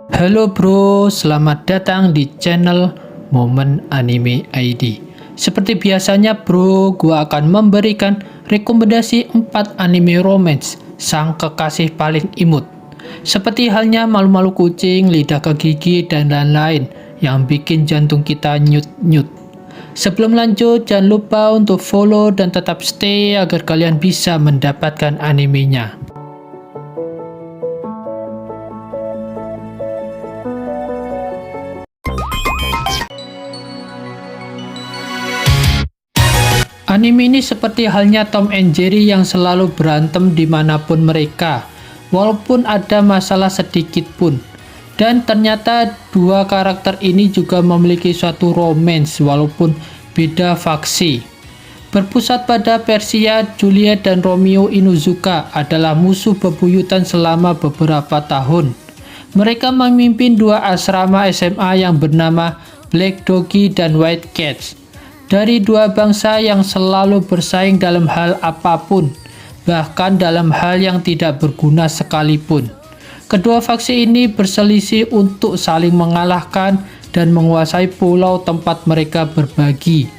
Halo bro, selamat datang di channel Momen Anime ID. Seperti biasanya bro, gua akan memberikan rekomendasi 4 anime romance sang kekasih paling imut. Seperti halnya malu-malu kucing, lidah ke gigi, dan lain-lain yang bikin jantung kita nyut-nyut. Sebelum lanjut, jangan lupa untuk follow dan tetap stay agar kalian bisa mendapatkan animenya. Anime ini seperti halnya Tom and Jerry yang selalu berantem dimanapun mereka, walaupun ada masalah sedikit pun. Dan ternyata dua karakter ini juga memiliki suatu romance walaupun beda faksi. Berpusat pada Persia, Juliet dan Romeo Inuzuka adalah musuh bebuyutan selama beberapa tahun. Mereka memimpin dua asrama SMA yang bernama Black Doggy dan White Cats. Dari dua bangsa yang selalu bersaing dalam hal apapun, bahkan dalam hal yang tidak berguna sekalipun. Kedua faksi ini berselisih untuk saling mengalahkan dan menguasai pulau tempat mereka berbagi.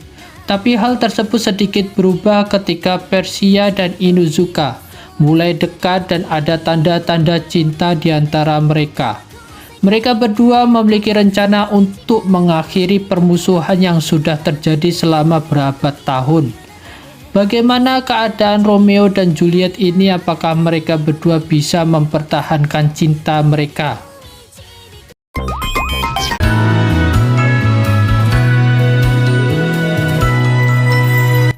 Tapi hal tersebut sedikit berubah ketika Persia dan Inuzuka mulai dekat dan ada tanda-tanda cinta di antara mereka. Mereka berdua memiliki rencana untuk mengakhiri permusuhan yang sudah terjadi selama berabad tahun. Bagaimana keadaan Romeo dan Juliet ini? Apakah mereka berdua bisa mempertahankan cinta mereka?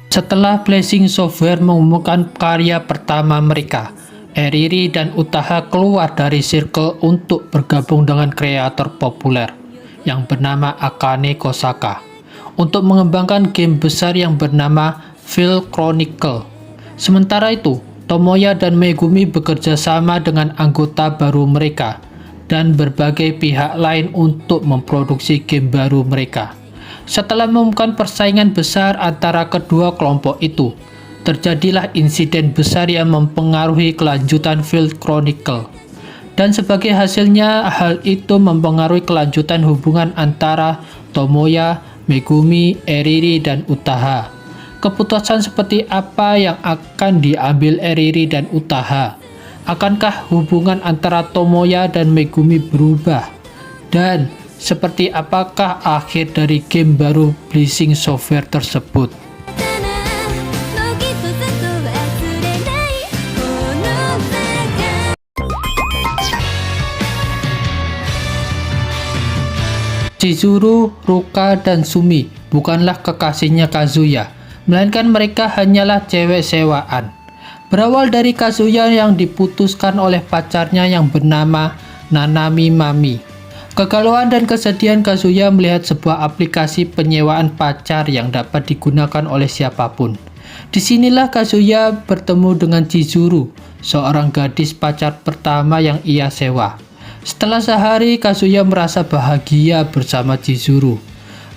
Setelah Blessing Software mengumumkan karya pertama mereka, Eriri dan Utaha keluar dari circle untuk bergabung dengan kreator populer yang bernama Akane Kosaka untuk mengembangkan game besar yang bernama Field Chronicle. Sementara itu, Tomoya dan Megumi bekerja sama dengan anggota baru mereka dan berbagai pihak lain untuk memproduksi game baru mereka. Setelah mengumumkan persaingan besar antara kedua kelompok itu, terjadilah insiden besar yang mempengaruhi kelanjutan Field Chronicle. Dan sebagai hasilnya, hal itu mempengaruhi kelanjutan hubungan antara Tomoya, Megumi, Eriri, dan Utaha. Keputusan seperti apa yang akan diambil Eriri dan Utaha? Akankah hubungan antara Tomoya dan Megumi berubah? Dan seperti apakah akhir dari game baru Blessing Software tersebut? Chizuru, Ruka, dan Sumi bukanlah kekasihnya Kazuya, melainkan mereka hanyalah cewek sewaan. Berawal dari Kazuya yang diputuskan oleh pacarnya yang bernama Nanami Mami. Kegalauan dan kesedihan Kazuya melihat sebuah aplikasi penyewaan pacar yang dapat digunakan oleh siapapun. Disinilah Kazuya bertemu dengan Chizuru, seorang gadis pacar pertama yang ia sewa. Setelah sehari, Kazuya merasa bahagia bersama Chizuru.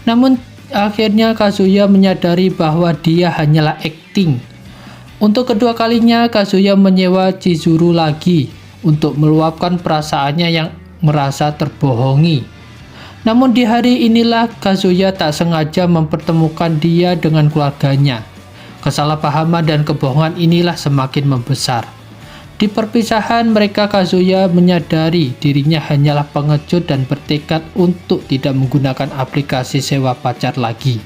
Namun, akhirnya Kazuya menyadari bahwa dia hanyalah akting. Untuk kedua kalinya, Kazuya menyewa Chizuru lagi untuk meluapkan perasaannya yang merasa terbohongi. Namun di hari inilah Kazuya tak sengaja mempertemukan dia dengan keluarganya. Kesalahpahaman dan kebohongan inilah semakin membesar. Di perpisahan mereka, Kazuya menyadari dirinya hanyalah pengecut dan bertekad untuk tidak menggunakan aplikasi sewa pacar lagi.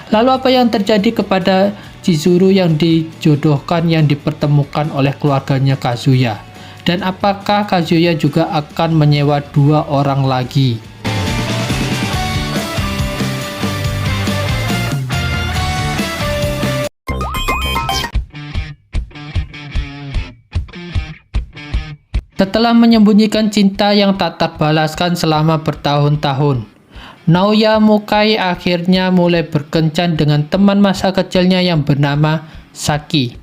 Lalu apa yang terjadi kepada Chizuru yang dijodohkan yang dipertemukan oleh keluarganya Kazuya? Dan apakah Kazuya juga akan menyewa dua orang lagi? Setelah menyembunyikan cinta yang tak terbalaskan selama bertahun-tahun, Naoya Mukai akhirnya mulai berkencan dengan teman masa kecilnya yang bernama Saki.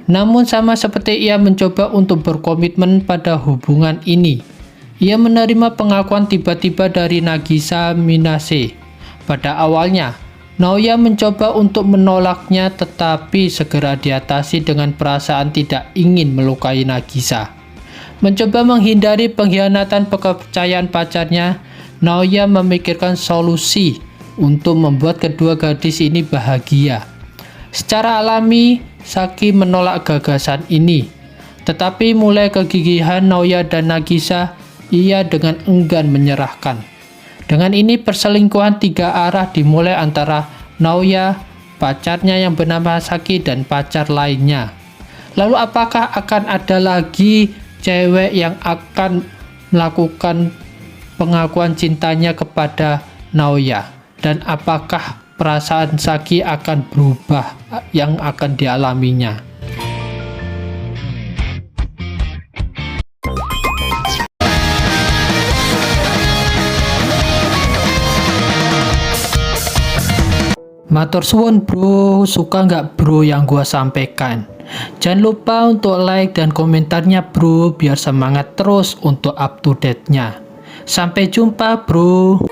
Namun sama seperti ia mencoba untuk berkomitmen pada hubungan ini, ia menerima pengakuan tiba-tiba dari Nagisa Minase. Pada awalnya, Naoya mencoba untuk menolaknya, tetapi segera diatasi dengan perasaan tidak ingin melukai Nagisa. Mencoba menghindari pengkhianatan kepercayaan pacarnya, Naoya memikirkan solusi untuk membuat kedua gadis ini bahagia. Secara alami, Saki menolak gagasan ini. Tetapi mulai kegigihan Naoya dan Nagisa, ia dengan enggan menyerahkan. Dengan ini perselingkuhan 3 arah dimulai antara Naoya, pacarnya yang bernama Saki, dan pacar lainnya. Lalu apakah akan ada lagi cewek yang akan melakukan pengakuan cintanya kepada Naoya? Dan apakah perasaan Saki akan berubah yang akan dialaminya? Matur suwun bro, suka nggak bro yang gua sampaikan? Jangan lupa untuk like dan komentarnya bro, biar semangat terus untuk up to date-nya. Sampai jumpa bro.